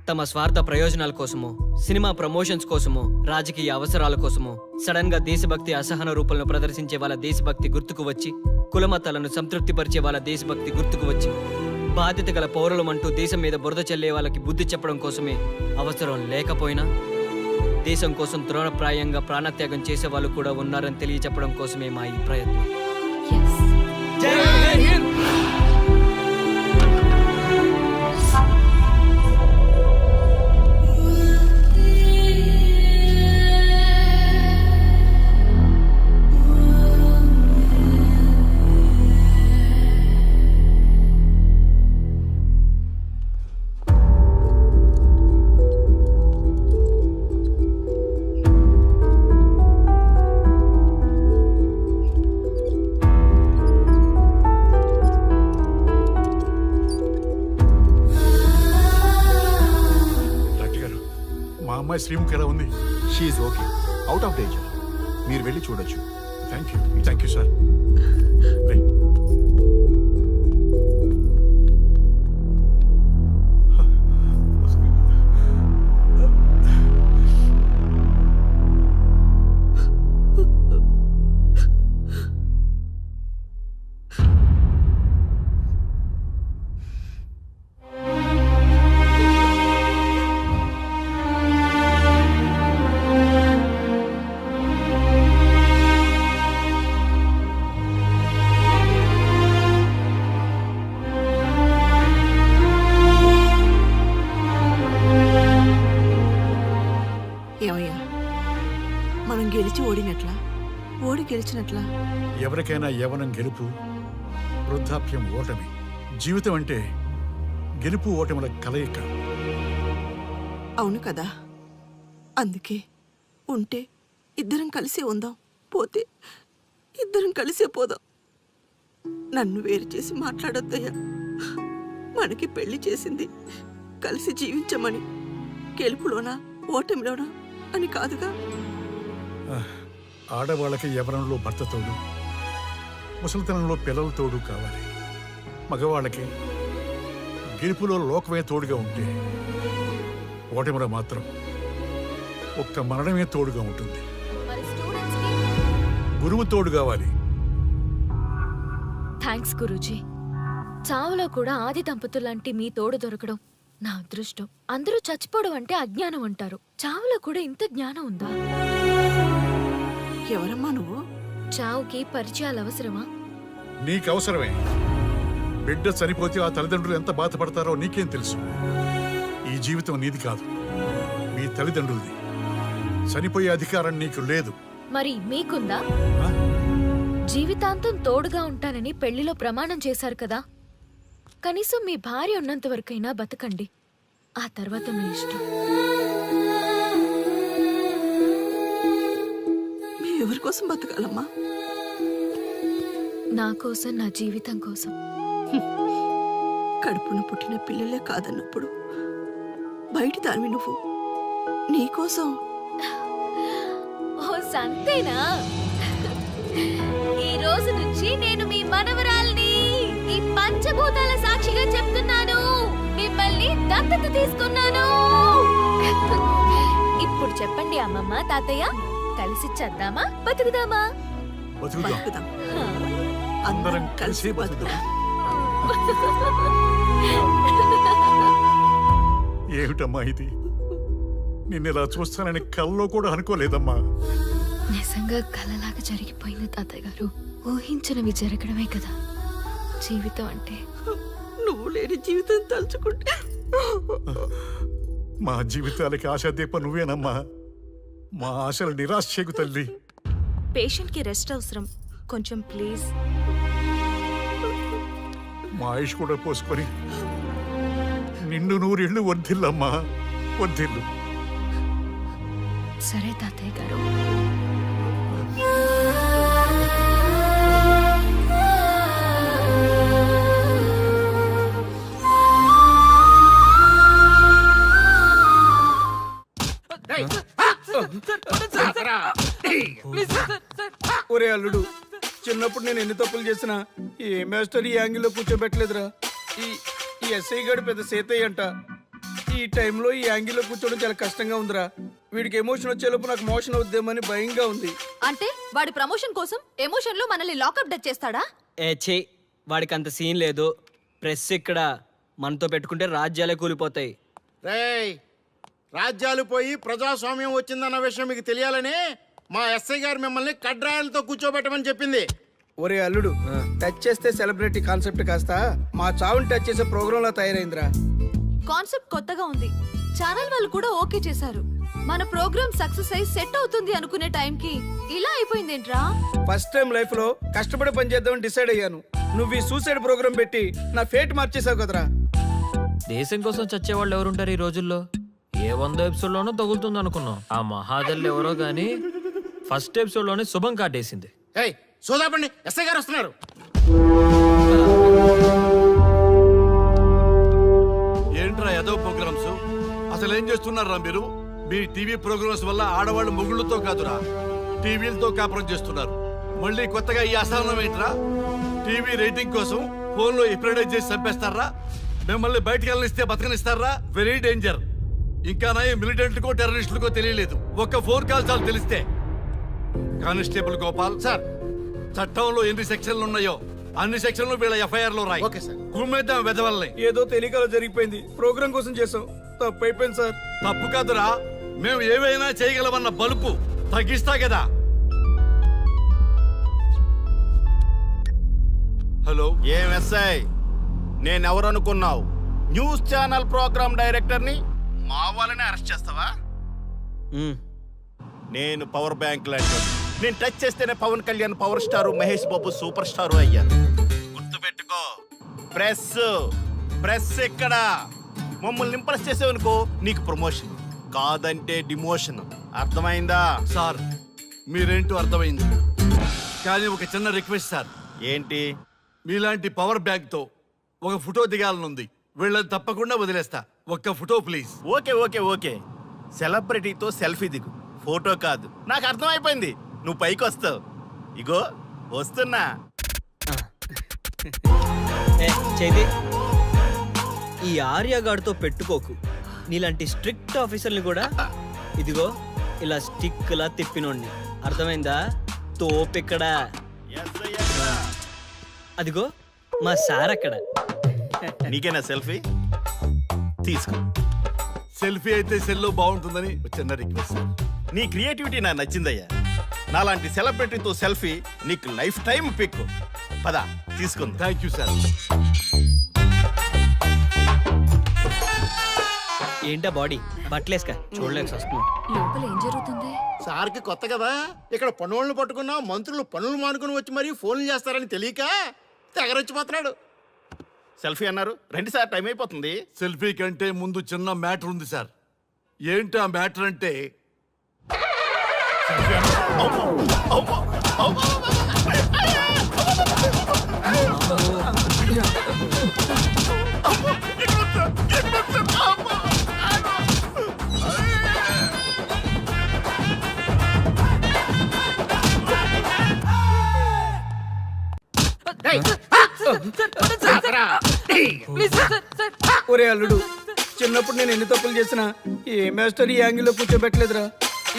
Speaker 9: తమ స్వార్థ ప్రయోజనాల కోసమో, సినిమా ప్రమోషన్స్ కోసమో, రాజకీయ అవసరాల కోసమో సడన్ గా దేశభక్తి అసహన రూపంలో ప్రదర్శించే వాళ్ళ దేశభక్తి గుర్తుకు వచ్చి, కులమతాలను సంతృప్తిపరిచే వాళ్ళ దేశభక్తి గుర్తుకు వచ్చి, బాధ్యత గల పౌరులమంటూ దేశం మీద బురద చల్లే వాళ్ళకి బుద్ధి చెప్పడం కోసమే, అవసరం లేకపోయినా దేశం కోసం తృణప్రాయంగా ప్రాణత్యాగం చేసే వాళ్ళు కూడా ఉన్నారని తెలియచెప్పడం కోసమే మా ఈ ప్రయత్నం.
Speaker 10: అమ్మాయి శ్రీముఖి ఎలా ఉంది?
Speaker 2: She okay, out of danger. మీరు వెళ్ళి చూడొచ్చు.
Speaker 10: Thank you sir.
Speaker 14: ఏమయ్యా, మనం గెలిచి ఓడినట్లా, ఓడి గెలిచినట్లా?
Speaker 10: ఎవరికైనా యవ్వనం గెలుపు, వృద్ధాప్యం ఓటమి. జీవితం అంటే గెలుపు ఓటముల కలయిక.
Speaker 14: అవును కదా, అందుకే ఉంటే ఇద్దరం కలిసే ఉందాం, పోతే ఇద్దరం కలిసే పోదాం. నన్ను వేరు చేసి మాట్లాడొద్దయ్యా. మనకి పెళ్లి చేసింది కలిసి జీవించమని, గెలుపులోనా ఓటమిలోనా అని కాదుగా.
Speaker 10: ఆడవాళ్ళకి యవ్వనంలో భర్త తోడు, ముసలితనంలో పిల్లల తోడు కావాలి. మగవాళ్ళకి గెలుపులో లోకమే తోడుగా ఉంటే, ఓటమిలో మాత్రం ఒక్క మరణమే తోడుగా ఉంటుంది. గురువు తోడు కావాలి.
Speaker 5: థ్యాంక్స్ గురూజీ. చావులో కూడా ఆది దంపతులాంటి మీ తోడు దొరకడం నా అదృష్టం. అందరూ చచ్చిపోవడం అంటే అజ్ఞానం అంటారు. చావులో కూడా ఇంత జ్ఞానం ఉందా?
Speaker 14: ఎవరమ్మా నువ్వు?
Speaker 5: చావుకి పరిచయాలు అవసరమా?
Speaker 10: నీకు అవసరమే. బిడ్డ చనిపోతే ఆ తల్లిదండ్రులు ఎంత బాధపడతారో నీకేం తెలుసు? ఈ జీవితం నీది కాదు, మీ తల్లిదండ్రులది. చనిపోయే అధికారం నీకు లేదు.
Speaker 5: మరి మీకుందా? జీవితాంతం తోడుగా ఉంటానని పెళ్లిలో ప్రమాణం చేశారు కదా, కనీసం మీ భార్య ఉన్నంత వరకైనా బతకండి. ఆ తర్వాత మీ ఇష్టం.
Speaker 14: మేము ఎవరి కోసం బతకాలమ్మా?
Speaker 5: నా కోసం, నా జీవితం కోసం.
Speaker 14: కడుపున పుట్టిన పిల్లలే కాదన్నప్పుడు బయటి దానివి నువ్వు నీకోసం.
Speaker 5: ఓ సంతేనా? ఈ రోజు నుంచి నేను మీ మనవరాల్ని. ఈ పంచభూతాల సాక్షిగా చెప్తున్నాను, మిమ్మల్ని దత్తత తీసుకున్నాను. ఇప్పుడు చెప్పండి అమ్మమ్మ, తాతయ్య, కలిసి చద్దామా, బతుకుదామా?
Speaker 10: బతుకుదాం,
Speaker 14: బతుకుదాం.
Speaker 10: అందరం కలిసి బతుకుదాం. ఏమిటమ్మా ఇది? నిన్నిలా చూస్తానని కల్లో కూడా అనుకోలేదమ్మా.
Speaker 5: నిజంగా కలలాగా జరిగిపోయింది తాతయ్య గారు. ఊహించినవి జరగడమే కదా జీవితం అంటే.
Speaker 14: నువ్వు లేని జీవితం తలుచుకుంటే
Speaker 10: మా జీవితాలకి ఆశాదీప నువ్వేనమ్మా. మా ఆశలు నిరాశ చేయకు తల్లి.
Speaker 5: పేషెంట్ కి రెస్ట్ అవసరం, కొంచెం ప్లీజ్.
Speaker 10: మా ఆయుష్ కూడా పోసుకొని నిండు నూరేళ్ళు వర్ధిల్లమ్మా, వర్ధిల్లు.
Speaker 5: సరే తాతయ్య గారు.
Speaker 3: ఒరే అల్లుడు, చిన్నప్పుడు నేను ఎన్ని తప్పులు చేసినా ఏ మాస్టర్ ఈ యాంగిల్లో కూర్చోబెట్టలేదురా. ఈ ఎస్ఐ గడు పెద్ద సేతయ్య అంట. ఈ టైంలో ఈ యాంగిల్లో కూర్చోవడం చాలా కష్టంగా ఉందిరా. వీడికి ఎమోషన్ వచ్చేలోపు నాకు మోషన్ అవుద్దేమని భయంగా ఉంది.
Speaker 5: అంటే వాడి ప్రమోషన్ కోసం ఎమోషన్ లో మనల్ని లాకప్ డచ్ చేస్తాడా?
Speaker 9: ఛీ, వాడికి అంత సీన్ లేదు. ప్రెస్ ఇక్కడ మనతో పెట్టుకుంటే రాజ్యాలే కూలిపోతాయి.
Speaker 3: రేయ్, రాజ్యాలు పోయి ప్రజాస్వామ్యం వచ్చిందన్న విషయం మీకు తెలియాలని మా ఎస్ఐ గారు మిమ్మల్ని కడ్రాయలతో కూర్చోబెట్టమని చెప్పింది. ఒరే అల్లుడు, టచ్ చేస్తే సెలబ్రిటీ కాన్సెప్ట్ కాస్త మా చావుని టచ్ చేసే ప్రోగ్రామ్ లా తయారైందిరా.
Speaker 5: కాన్సెప్ట్ కొత్తగా ఉంది, ఛానల్ వాళ్ళు కూడా ఓకే చేశారు. మన ప్రోగ్రామ్ సక్సెస్ అయి సెట్ అవుతుంది అనుకునే టైంకి ఇలా అయిపోయిందేంట్రా?
Speaker 3: ఫస్ట్ టైం లైఫ్ లో కష్టపడి పని చేద్దామని డిసైడ్ అయ్యాను. నువ్వు ఈ సూసైడ్ ప్రోగ్రామ్ పెట్టి నా ఫేట్ మార్చేసావు కదరా.
Speaker 8: దేశం కోసం చచ్చేవాళ్ళు ఎవరుంటారు ఈ రోజుల్లో? ఏ 100 ఎపిసోడ్లోనో తగులుతుంది అనుకున్నాం. ఆ మహాదల్ ఎవరో గానీ ఫస్ట్ ఎపిసోడ్లోనే శుభం కాటేసింది.
Speaker 3: ఏయ్ సోదాపండి, ఎస్ఐ గారు వస్తున్నారు. ఏంట్రా ఏదో ప్రోగ్రామ్స్? అసలు ఏం చేస్తున్నారా మీరు? మీ టీవీ ప్రోగ్రామ్స్ వల్ల ఆడవాళ్ళు మొగుళ్ళతో కాదురా, టీవీలతో కాపురం చేస్తున్నారు. మళ్ళీ కొత్తగా ఈ అసహనం ఏంట్రా? టీవీ రేటింగ్ కోసం ఫోన్లో ఎప్రిడైజ్ చేసి చంపేస్తారా? మిమ్మల్ని బయటకు వెళ్ళనిస్తే బతకనిస్తారా? Very danger. ఇంకా నా మిలిటెంట్కో టెర్రరిస్టులకో తెలియలేదు, ఒక్క ఫోన్ కాల్ చాలు తెలిస్తే. కానిస్టేబుల్ గోపాల్ సార్, చట్టంలో ఎన్ని సెక్షన్లు ఉన్నాయో అన్ని సెక్షన్లు వీళ్ళ ఎఫ్ఐఆర్ లో రాయి. Okay sir. కుమ్మేద్దాం వెదవల్ని. ఏదో తెలియకలో జరిగిపోయింది, ప్రోగ్రామ్ కోసం చేసాం, తప్పు అయిపోయింది సార్. తప్పు కాదురా, మేము ఏవైనా చేయగలమన్న బలుపు తగ్గిస్తా కదా. హలో,
Speaker 15: ఏం ఎస్ఐ, నేనెవరనుకున్నావు? న్యూస్ ఛానల్ ప్రోగ్రామ్ డైరెక్టర్ని మా వాళ్ళని అరెస్ట్ చేస్తావా? నేను పవర్ బ్యాంక్ లాంటి, నేను టచ్ చేస్తేనే Pawan Kalyan power star, Mahesh Babu super star అయ్యాను. గుర్తుపెట్టుకో, ప్రెస్ ఇక్కడ మమ్మల్ని ఇంప్రెస్ చేసేవనుకో నీకు ప్రమోషన్, కాదంటే డిమోషన్. అర్థమైందా?
Speaker 3: సార్ మీరేంటో అర్థమైంది, కానీ ఒక చిన్న రిక్వెస్ట్ సార్.
Speaker 15: ఏంటి?
Speaker 3: మీలాంటి పవర్ బ్యాంక్ తో ఒక ఫోటో దిగాలనుంది, వీళ్ళని తప్పకుండా వదిలేస్తా. ఒక్క photo please.
Speaker 15: Okay okay okay, సెలబ్రిటీతో సెల్ఫీ దిగు, ఫోటో కాదు. నాకు అర్థమైపోయింది, నువ్వు పైకి వస్తావు. ఇగో వస్తున్నా.
Speaker 9: చేతి ఈ ఆర్యగాడితో పెట్టుకోకు. నీలాంటి స్ట్రిక్ట్ ఆఫీసర్ని కూడా ఇదిగో ఇలా స్టిక్ లా తిప్పినోడిని. అర్థమైందా? తోపిక్కడ. అదిగో మా సార్ అక్కడ.
Speaker 15: నీకేనా సెల్ఫీ? తీసుకో.
Speaker 3: సెల్ఫీ అయితే సెల్లో బాగుంటుందని చిన్న రిక్వెస్ట్.
Speaker 15: నీ క్రియేటివిటీ నాకు నచ్చిందయ్యా. నాలాంటి సెలబ్రిటీతో సెల్ఫీ నీకు లైఫ్ టైం పిక్. పద తీసుకుంది.
Speaker 3: Thank you sir.
Speaker 9: ఏంటా బాడీ బట్టలేసుక చూడలేక వస్తున్నాం.
Speaker 5: లోపల ఏం జరుగుతుంది?
Speaker 15: సార్కి కొత్త కదా, ఇక్కడ పనులను పట్టుకున్నా మంత్రులు పనులు మానుకుని వచ్చి మరీ ఫోన్లు చేస్తారని తెలియక తెగరొచ్చిపోతున్నాడు. సెల్ఫీ అన్నారు, రండి సార్, టైం అయిపోతుంది.
Speaker 2: సెల్ఫీ కంటే ముందు చిన్న మ్యాటర్ ఉంది సార్. ఏంటి ఆ మ్యాటర్ అంటే
Speaker 3: ఒరే అల్లుడు, చిన్నప్పుడు నేను ఎన్ని తప్పులు చేసినా ఏ మాస్టర్ ఈ యాంగిల్లో కూర్చోబెట్టలేదురా.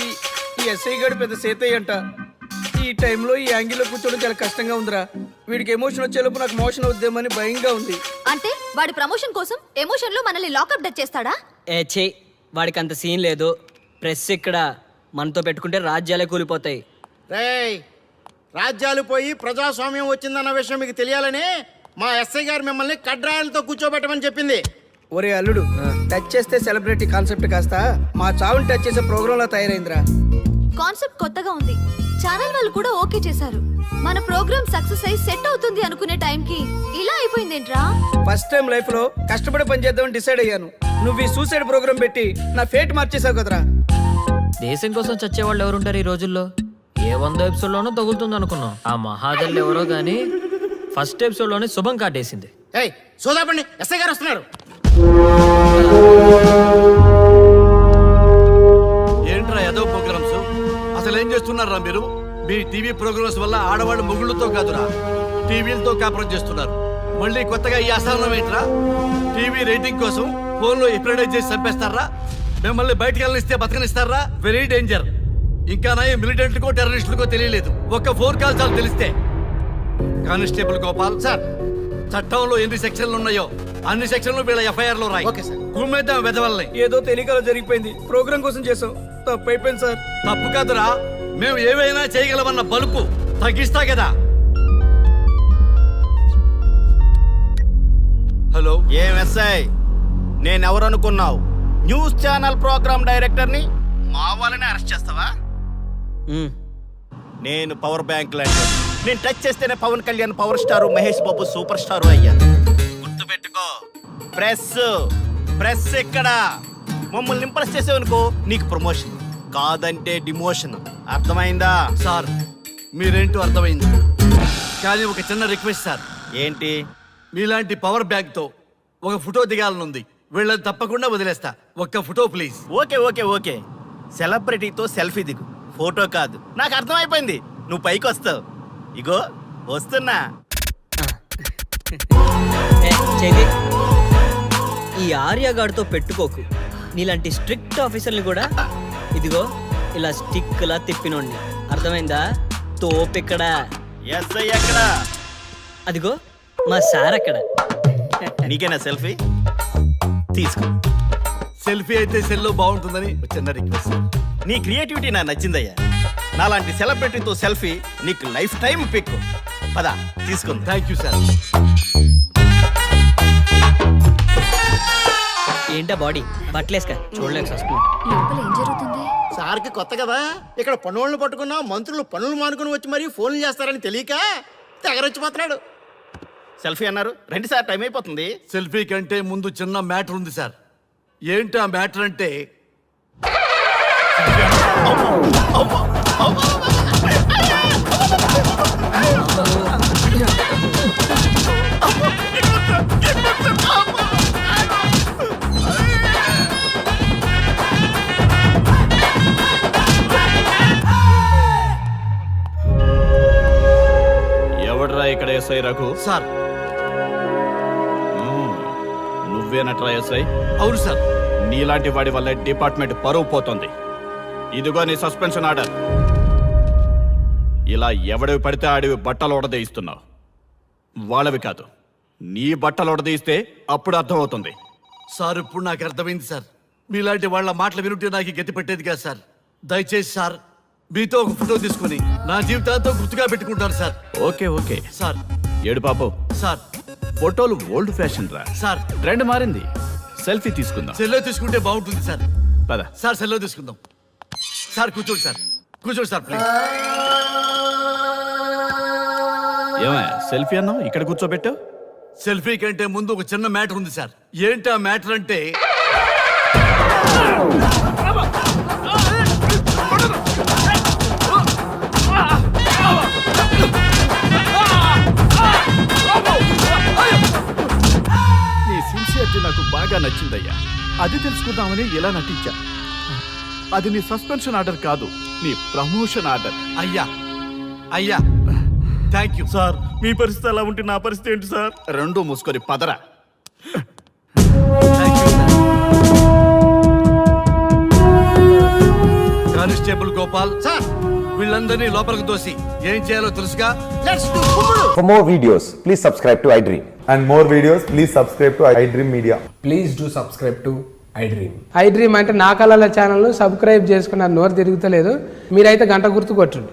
Speaker 3: ఈ ఎస్ఐ గడు పెద్ద సేతయ్య అంట. ఈ టైంలో ఈ యాంగిల్లో కూర్చోవడం చాలా కష్టంగా ఉందిరా. వీడికి ఎమోషన్ వచ్చేలోపు నాకు మోషన్ అవుద్దేమని భయంగా ఉంది.
Speaker 5: అంటే వాడి ప్రమోషన్ కోసం ఎమోషన్ లో మనల్ని లాకప్ డెత్ చేస్తాడా?
Speaker 9: ఛీ, వాడికి అంత సీన్ లేదు. ప్రెస్ ఇక్కడ మనతో పెట్టుకుంటే రాజ్యాలే కూలిపోతాయి.
Speaker 15: రేయ్, రాజ్యాలు పోయి ప్రజాస్వామ్యం వచ్చిందన్న విషయం మీకు తెలియాలని మా ఎస్ఐ గారు మిమ్మల్ని కడ్రాయలతో కూర్చోబెట్టమని చెప్పింది.
Speaker 3: ఒరే అల్లుడు, టచ్ చేస్తే సెలబ్రిటీ కాన్సెప్ట్ కాస్త మా చావుని టచ్ చేసే ప్రోగ్రామ్ లా తయారైందిరా.
Speaker 5: కాన్సెప్ట్ కొత్తగా ఉంది. ఛానల్ వాళ్ళు కూడా ఓకే చేశారు. మన ప్రోగ్రామ్ సక్సెస్ అయి సెట్ అవుతుంది అనుకునే టైంకి ఇలా అయిపోయిందేంట్రా?
Speaker 3: ఫస్ట్ టైం లైఫ్ లో కష్టపడి పని చేద్దామని డిసైడ్ అయ్యాను. నువ్వు ఈ సూసైడ్ ప్రోగ్రామ్ పెట్టి నా ఫేట్ మార్చేసావు కదరా.
Speaker 8: దేశం కోసం చచ్చేవాళ్ళు ఎవరుంటారు ఈ రోజుల్లో? ఏ 100 ఎపిసోడ్లోనో తగులుతుంది అనుకున్నాం. ఆ మహాదల్ ఎవరో గానీ ఫస్ట్ ఎపిసోడ్లోనే శుభం కాటేసింది.
Speaker 15: ఏయ్ సోదాపండి, ఎస్ఐ గారు వస్తున్నారు.
Speaker 2: ఏంట్రా ఏదో ప్రోగ్రామ్స్? అసలు ఏం చేస్తున్నారా మీరు? మీ టీవీ ప్రోగ్రామ్స్ వల్ల ఆడవాళ్ళు మొగుళ్ళతో కాదురా, టీవీలతో కాపురం చేస్తున్నారు. మళ్ళీ కొత్తగా ఈ అసహనం ఏంట్రా? టీవీ రేటింగ్ కోసం ఫోన్లో ఎప్రిడైజ్ చేసి చంపేస్తారా? మిమ్మల్ని బయటకు వెళ్ళనిస్తే బతకనిస్తారా? Very danger. ఇంకా నా మిలిటెంట్కో టెర్రరిస్టులకో తెలియలేదు, ఒక్క ఫోన్ కాల్ చాలు తెలిస్తే. కానిస్టేబుల్ గోపాల్ సార్, చట్టంలో ఎన్ని సెక్షన్లు ఉన్నాయో అన్ని సెక్షన్లు వీళ్ళ ఎఫ్ఐఆర్ లో రాయి.
Speaker 15: Okay sir.
Speaker 2: కుమ్మేద్దాం వెదవల్ని.
Speaker 3: ఏదో తెలియకలో జరిగిపోయింది. ప్రోగ్రామ్ కోసం చేసాం, తప్పు అయిపోయింది సార్.
Speaker 2: తప్పు కాదురా, మేము ఏవైనా చేయగలమన్న బలుపు తగ్గిస్తా కదా. హలో,
Speaker 15: ఏం ఎస్ఐ, నేనెవరు అనుకున్నావు? న్యూస్ ఛానల్ ప్రోగ్రామ్ డైరెక్టర్ని. మా వాళ్ళని అరెస్ట్ చేస్తావా? నేను పవర్ బ్యాంక్ లాంటి. నేను టచ్ చేస్తేనే Pawan Kalyan power star, Mahesh Babu super star అయ్యాను. గుర్తుపెట్టుకో, ప్రెస్ ఇక్కడ మమ్మల్ని ఇంప్రెస్ చేసేవనుకో నీకు ప్రమోషన్, కాదంటే డిమోషన్. అర్థమైందా?
Speaker 2: సార్ మీరేంటో అర్థమైంది, కానీ ఒక చిన్న రిక్వెస్ట్ సార్.
Speaker 15: ఏంటి?
Speaker 2: మీలాంటి పవర్ బ్యాంక్ తో ఒక ఫోటో దిగాలనుంది. వీళ్ళని తప్పకుండా వదిలేస్తా, ఒక్క photo please.
Speaker 15: Okay okay okay, సెలబ్రిటీతో సెల్ఫీ దిగు, ఫోటో కాదు. నాకు అర్థమైపోయింది, నువ్వు పైకి వస్తావు. ఇగో వస్తున్నా.
Speaker 9: చెయ్యి. ఈ ఆర్యగాడితో పెట్టుకోకు. నీలాంటి స్ట్రిక్ట్ ఆఫీసర్ని కూడా ఇదిగో ఇలా స్టిక్ లా తిప్పినోడిని. అర్థమైందా? తోపిక్కడ.
Speaker 15: ఎస్ఐ ఎక్కడ?
Speaker 9: అదిగో మా సార్ అక్కడ.
Speaker 15: నీకేనా సెల్ఫీ? తీసుకో.
Speaker 2: సెల్ఫీ అయితే సెల్లో బాగుంటుందని ఒక చిన్న రిక్వెస్ట్.
Speaker 15: నీ క్రియేటివిటీ నాకు నచ్చిందయ్యా. నాలాంటి సెలబ్రిటీతో సెల్ఫీ నీకు లైఫ్ టైం పిక్. పద తీసుకుంది.
Speaker 2: Thank you sir.
Speaker 9: ఏంటా బాడీ బట్టలేసుక చూడలేక వస్తున్నాం.
Speaker 5: లోపల ఏం జరుగుతుంది?
Speaker 15: సార్కి కొత్త కదా, ఇక్కడ పనులను పట్టుకున్నా మంత్రులు పనులు మానుకుని వచ్చి మరీ ఫోన్లు చేస్తారని తెలియక తెగరొచ్చిపోతున్నాడు. సెల్ఫీ అన్నారు, రండి సార్, టైం అయిపోతుంది.
Speaker 2: సెల్ఫీ కంటే ముందు చిన్న మ్యాటర్ ఉంది సార్. ఏంటి ఆ మ్యాటర్ అంటే
Speaker 15: ఎవడ్రా ఇక్కడ ఎస్ఐ రఘు?
Speaker 2: సార్.
Speaker 15: నువ్వేనట్రా ఎస్ఐ?
Speaker 2: అవును సార్.
Speaker 15: నీలాంటి వాడి వల్ల డిపార్ట్మెంట్ పరువు పోతుంది. ఇదిగో నీ సస్పెన్షన్ ఆర్డర్. ఇలా ఎవడివి పడితే ఆడివి బట్టలు ఉడదీయిస్తున్నావు. వాళ్ళవి కాదు, నీ బట్టలు ఉడదీయిస్తే అప్పుడు అర్థమవుతుంది.
Speaker 2: సార్ ఇప్పుడు నాకు అర్థమైంది సార్. మీలాంటి వాళ్ళ మాటలు వినుంటే నాకు గతి పెట్టేది కాదు సార్. దయచేసి సార్ మీతో ఒక ఫోటో తీసుకుని నా జీవితాంతో గుర్తుగా పెట్టుకుంటాను సార్.
Speaker 15: Okay okay
Speaker 2: sir.
Speaker 15: ఏడు పాపు
Speaker 2: సార్.
Speaker 15: ఫోటోలు ఓల్డ్ ఫ్యాషన్ రా
Speaker 2: సార్.
Speaker 15: ట్రెండ్ మారింది. సెల్ఫీ తీసుకుందాం
Speaker 2: సెల్లో తీసుకుంటే బాగుంటుంది సార్.
Speaker 15: పద.
Speaker 2: సార్ సెల్లో తీసుకుందాం. సార్ కూర్చోండి సార్. కూర్చోండి సార్ ప్లీజ్.
Speaker 15: ఏమయ్య సెల్ఫీ అన్నావు ఇక్కడ కూర్చోబెట్టావు?
Speaker 2: సెల్ఫీ కంటే ముందు ఒక చిన్న మ్యాటర్ ఉంది సార్. ఏంటి ఆ మ్యాటర్ అంటే
Speaker 15: నీ సిన్సియర్టీ నాకు బాగా నచ్చిందయ్యా. అది తెలుసుకుందామని ఇలా నటించా. అది నీ సస్పెన్షన్ ఆర్డర్ కాదు, నీ ప్రమోషన్ ఆర్డర్.
Speaker 2: అయ్యా అయ్యా థ్యాంక్ యూ
Speaker 15: సార్ మీ పరిస్థితి అలా ఉంటే నా పరిస్థితి ఏంటి సార్? రెండు మూసుకొని పదరా.
Speaker 2: కానిస్టేబుల్ గోపాల్ సార్, వీళ్ళందరినీ లోపలికి తోసి ఏం చేయాలో తెలుసుగా.
Speaker 11: For more videos, please subscribe to iDream.
Speaker 12: And more videos, please subscribe to iDream Media.
Speaker 13: Please do subscribe to I dream అంటే నా కళల ఛానల్ను సబ్స్క్రైబ్ చేసుకున్న నోరు తిరుగుతలేదు. మీరైతే గంట గుర్తు కొట్టండి.